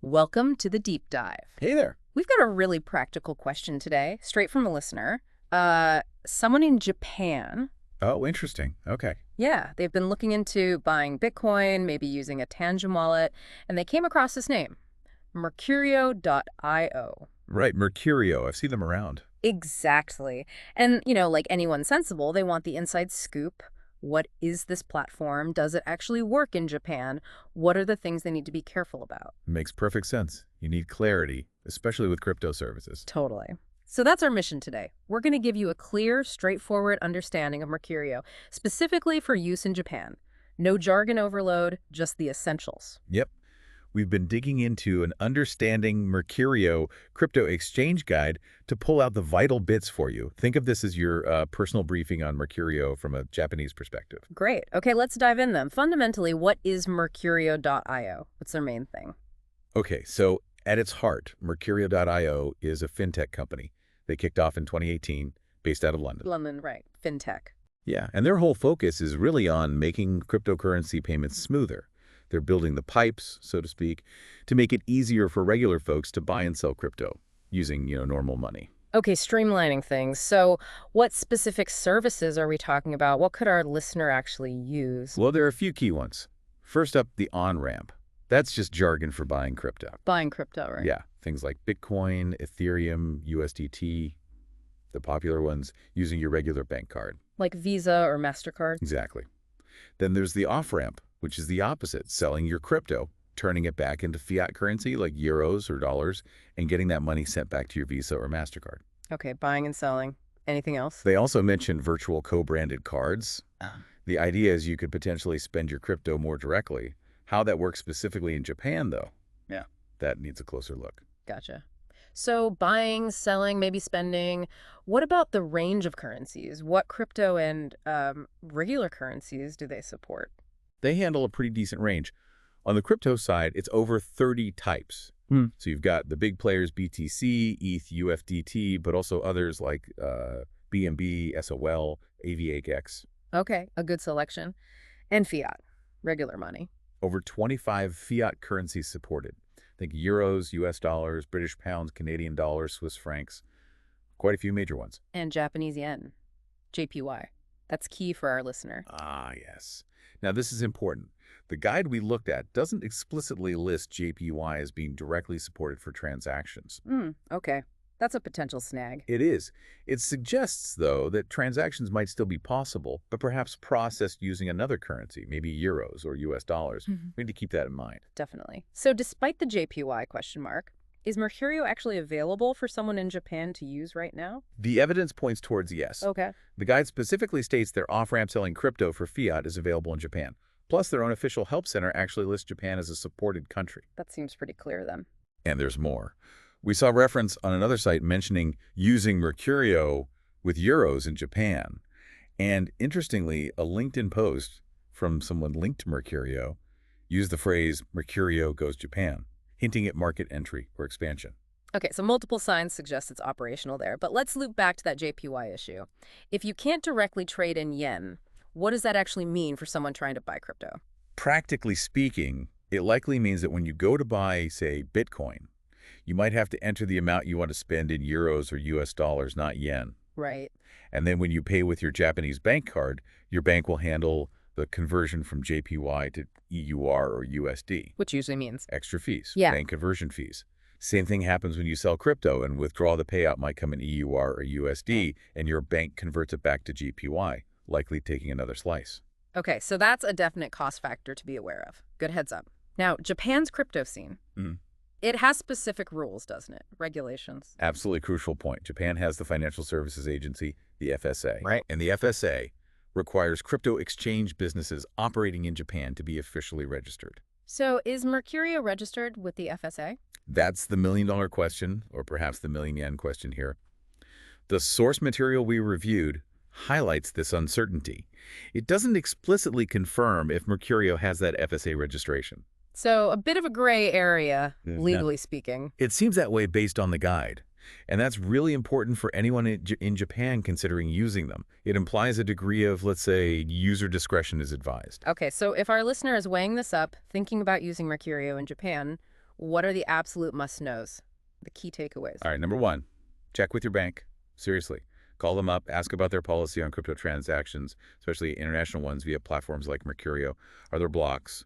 Welcome to the deep dive. Hey there. We've got a really practical question today, straight from a listener. Someone in Japan, Oh, interesting. Okay. yeah, they've been looking into buying Bitcoin, maybe using a Tangem wallet, and they came across this name, Mercurio.io. Right, Mercurio. I've seen them around. Exactly. And, like anyone sensible, they want the inside scoop. What is this platform? Does it actually work in Japan? What are the things they need to be careful about? Makes perfect sense. You need clarity, especially with crypto services. Totally. So that's our mission today. We're going to give you a clear, straightforward understanding of Mercurio, specifically for use in Japan. No jargon overload, just the essentials. Yep. We've been digging into an Understanding Mercurio crypto exchange guide to pull out the vital bits for you. Think of this as your personal briefing on Mercurio from a Japanese perspective. Great. Okay, let's dive in then. Fundamentally, what is Mercurio.io? What's their main thing? Okay, so at its heart, Mercurio.io is a fintech company. They kicked off in 2018, based out of London. London, right. FinTech. Yeah, and their whole focus is really on making cryptocurrency payments smoother. They're building the pipes, so to speak, to make it easier for regular folks to buy and sell crypto using, normal money. Okay, streamlining things. So what specific services are we talking about? What could our listener actually use? Well, there are a few key ones. First up, the on-ramp. That's just jargon for buying crypto. Buying crypto, right? Yeah, things like Bitcoin, Ethereum, USDT, the popular ones, using your regular bank card. Like Visa or MasterCard? Exactly. Then there's the off-ramp, which is the opposite, selling your crypto, turning it back into fiat currency like euros or dollars, and getting that money sent back to your Visa or MasterCard. Okay, buying and selling. Anything else? They also mention virtual co-branded cards. The idea is you could potentially spend your crypto more directly. How that works specifically in Japan, though, yeah, that needs a closer look. Gotcha. So buying, selling, maybe spending. What about the range of currencies? What crypto and regular currencies do they support? They handle a pretty decent range. On the crypto side, it's over 30 types. So you've got the big players, BTC, ETH, UFDT, but also others like BNB, SOL, AVAX. Okay, a good selection. And fiat, regular money. Over 25 fiat currencies supported. Think euros, US dollars, British pounds, Canadian dollars, Swiss francs. Quite a few major ones. And Japanese yen, JPY. That's key for our listener. Ah, yes. Now, this is important. The guide we looked at doesn't explicitly list JPY as being directly supported for transactions. Okay. That's a potential snag. It is. It suggests, though, that transactions might still be possible, but perhaps processed using another currency, maybe euros or US dollars. We need to keep that in mind. Definitely. So despite the JPY question mark, is Mercurio actually available for someone in Japan to use right now? The evidence points towards yes. Okay. The guide specifically states their off-ramp selling crypto for fiat is available in Japan. Plus, their own official help center actually lists Japan as a supported country. That seems pretty clear then. And there's more. We saw reference on another site mentioning using Mercurio with euros in Japan. And interestingly, a LinkedIn post from someone linked to Mercurio used the phrase Mercurio goes Japan, hinting at market entry or expansion. Okay, so multiple signs suggest it's operational there. But let's loop back to that JPY issue. If you can't directly trade in yen, what does that actually mean for someone trying to buy crypto? Practically speaking, it likely means that when you go to buy, say, Bitcoin, you might have to enter the amount you want to spend in euros or US dollars, not yen. Right. And then when you pay with your Japanese bank card, your bank will handle the conversion from JPY to EUR or USD. Which usually means? Extra fees, Yeah. bank conversion fees. Same thing happens when you sell crypto and withdraw the payout might come in EUR or USD, and your bank converts it back to JPY, likely taking another slice. Okay, so that's a definite cost factor to be aware of. Good heads up. Now, Japan's crypto scene. It has specific rules, doesn't it? Regulations. Absolutely crucial point. Japan has the Financial Services Agency, the FSA. Right. And the FSA requires crypto exchange businesses operating in Japan to be officially registered. So is Mercurio registered with the FSA? That's the million-dollar question, or perhaps the million-yen question here. The source material we reviewed highlights this uncertainty. It doesn't explicitly confirm if Mercurio has that FSA registration. So a bit of a gray area, legally speaking. It seems that way based on the guide. And that's really important for anyone in Japan considering using them. It implies a degree of, let's say, user discretion is advised. Okay, so if our listener is weighing this up, thinking about using Mercurio in Japan, What are the absolute must-knows? The key takeaways. All right, number one, check with your bank. Seriously. Call them up, ask about their policy on crypto transactions, especially international ones via platforms like Mercurio. Are there blocks,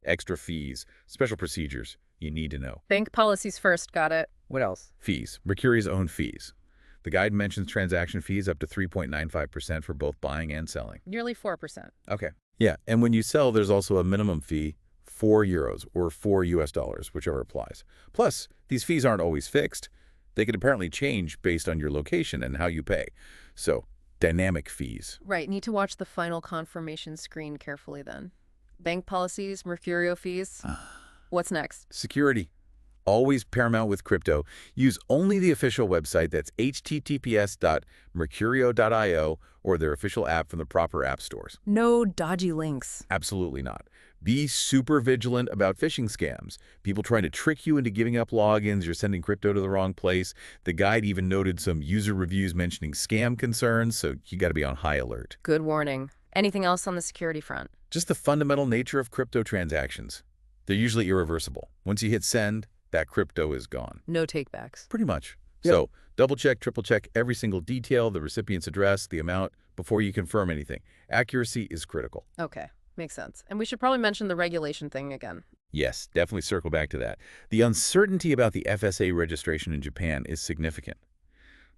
extra fees, special procedures you need to know? Bank policies first, got it. What else? Fees. Mercurio's own fees. The guide mentions transaction fees up to 3.95% for both buying and selling. Nearly 4%. Okay. Yeah, and when you sell, there's also a minimum fee, €4 or $4, whichever applies. Plus, these fees aren't always fixed. They could apparently change based on your location and how you pay. So, dynamic fees. Right, need to watch the final confirmation screen carefully then. Bank policies, Mercurio fees. What's next? Security. Always paramount with crypto. Use only the official website, that's https.mercurio.io, or their official app from the proper app stores. No dodgy links. Absolutely not. Be super vigilant about phishing scams. People trying to trick you into giving up logins, you're sending crypto to the wrong place. The guide even noted some user reviews mentioning scam concerns, so you got to be on high alert. Good warning. Anything else on the security front? Just the fundamental nature of crypto transactions. They're usually irreversible. Once you hit send, that crypto is gone. No takebacks. Pretty much. Yep. So double check, triple check every single detail, the recipient's address, the amount, before you confirm anything. Accuracy is critical. Okay, makes sense. And we should probably mention the regulation thing again. Yes, definitely circle back to that. The uncertainty about the FSA registration in Japan is significant.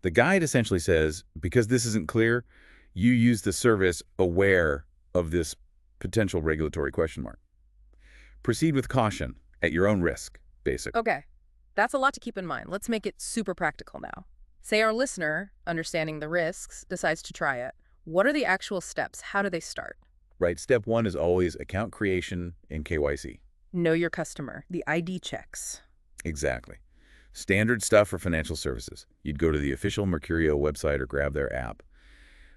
The guide essentially says, because this isn't clear, you use the service aware of this potential regulatory question mark. Proceed with caution at your own risk, basically. Okay, that's a lot to keep in mind. Let's make it super practical now. Say our listener, understanding the risks, decides to try it. What are the actual steps? How do they start? Right, step one is always account creation and KYC. Know your customer, the ID checks. Exactly. Standard stuff for financial services. You'd go to the official Mercurio website or grab their app.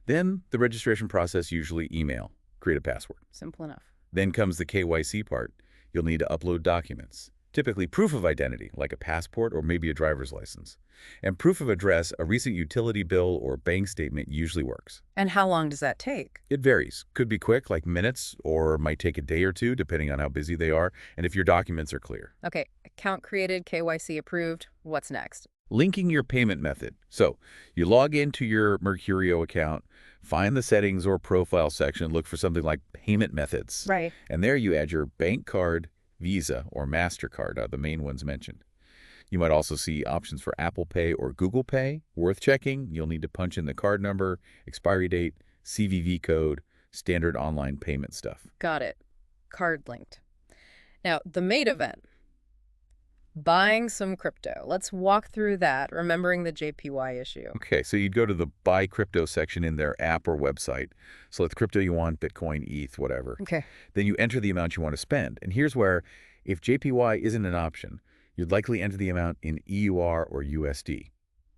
Then the registration process, usually email. Create a password. Simple enough. Then comes the KYC part. You'll need to upload documents, typically proof of identity, like a passport or maybe a driver's license. And proof of address, a recent utility bill or bank statement usually works. And how long does that take? It varies. Could be quick, like minutes, or might take a day or two, depending on how busy they are, and if your documents are clear. Okay, account created, KYC approved. What's next? Linking your payment method. So you log into your Mercurio account, find the settings or profile section, look for something like payment methods. Right. And there you add your bank card, Visa, or MasterCard are the main ones mentioned. You might also see options for Apple Pay or Google Pay. Worth checking. You'll need to punch in the card number, expiry date, CVV code, standard online payment stuff. Got it. Card linked. Now, the main event. Buying some crypto. Let's walk through that, remembering the JPY issue. Okay, so you'd go to the Buy Crypto section in their app or website. Select the crypto you want, Bitcoin, ETH, whatever. Okay. Then you enter the amount you want to spend. And here's where, if JPY isn't an option, you'd likely enter the amount in EUR or USD.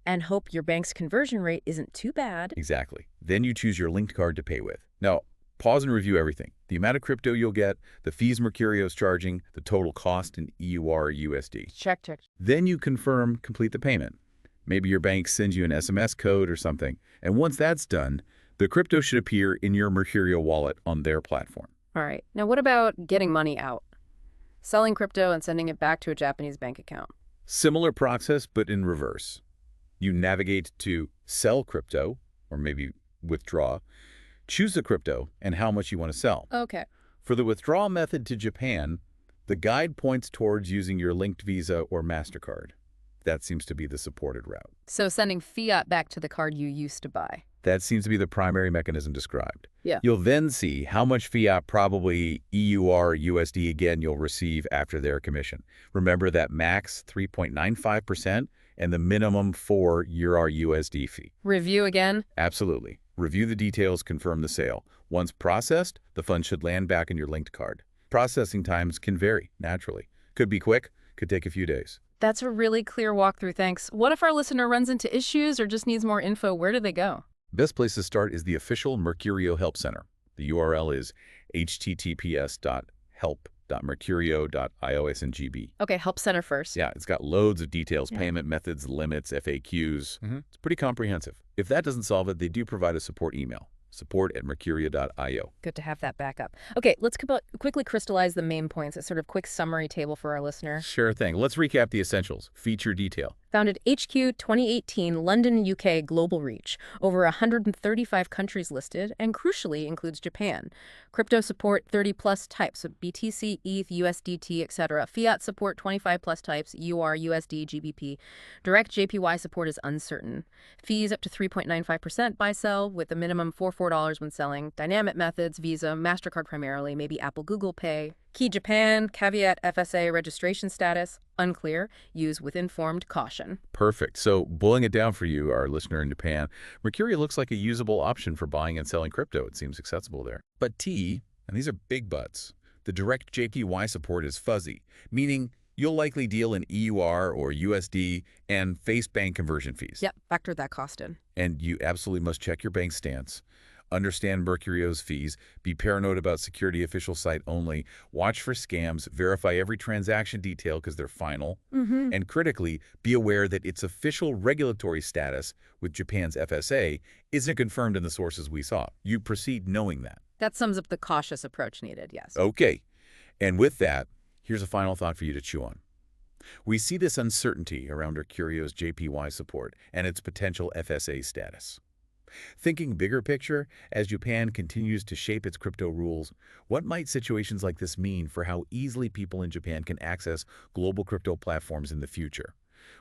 And hope your bank's conversion rate isn't too bad. Exactly. Then you choose your linked card to pay with. Now, pause and review everything. The amount of crypto you'll get, the fees Mercurio's charging, the total cost in EUR or USD. Check. Then you confirm, complete the payment. Maybe your bank sends you an SMS code or something. And once that's done, the crypto should appear in your Mercurio wallet on their platform. All right. Now, what about getting money out? Selling crypto and sending it back to a Japanese bank account. Similar process, but in reverse. You navigate to sell crypto, or maybe withdraw. Choose the crypto and how much you want to sell. Okay. For the withdrawal method to Japan, the guide points towards using your linked Visa or MasterCard. That seems to be the supported route. So sending fiat back to the card you used to buy. That seems to be the primary mechanism described. Yeah. You'll then see how much fiat, probably EUR or USD again, you'll receive after their commission. Remember that max 3.95% and the minimum 4 EUR USD fee. Review again? Absolutely. Review the details, confirm the sale. Once processed, the funds should land back in your linked card. Processing times can vary, naturally. Could be quick, could take a few days. That's a really clear walkthrough, thanks. What if our listener runs into issues or just needs more info? Where do they go? Best place to start is the official Mercurio Help Center. The URL is https://help.mercurio.iosngb. Okay, help center first. Yeah, it's got loads of details, payment methods, limits, FAQs. It's pretty comprehensive. If that doesn't solve it, they do provide a support email. support@mercurio.io. Good to have that backup. Okay, let's quickly crystallize the main points, a sort of quick summary table for our listener. Sure thing. Let's recap the essentials. Feature detail. Founded HQ 2018, London, UK, global reach. Over 135 countries listed, and crucially includes Japan. Crypto support 30-plus types of BTC, ETH, USDT, etc. Fiat support 25-plus types, UR, USD, GBP. Direct JPY support is uncertain. Fees up to 3.95% buy-sell, with a minimum $4 when selling. Dynamic methods, Visa, MasterCard primarily, maybe Apple, Google Pay. Key Japan, caveat FSA registration status, unclear. Use with informed caution. Perfect. So, boiling it down for you, our listener in Japan, Mercurio looks like a usable option for buying and selling crypto. It seems accessible there. But and these are big buts, the direct JPY support is fuzzy, meaning you'll likely deal in EUR or USD and face bank conversion fees. Yep, factor that cost in. And you absolutely must check your bank stance. Understand Mercurio's fees, be paranoid about security official site only, watch for scams, verify every transaction detail because they're final, and critically, be aware that its official regulatory status with Japan's FSA isn't confirmed in the sources we saw. You proceed knowing that. That sums up the cautious approach needed, yes. Okay, and with that, here's a final thought for you to chew on. We see this uncertainty around Mercurio's JPY support and its potential FSA status. Thinking bigger picture, as Japan continues to shape its crypto rules, what might situations like this mean for how easily people in Japan can access global crypto platforms in the future?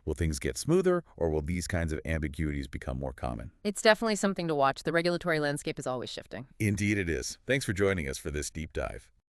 Will things get smoother, or will these kinds of ambiguities become more common? It's definitely something to watch. The regulatory landscape is always shifting. Indeed it is. Thanks for joining us for this deep dive.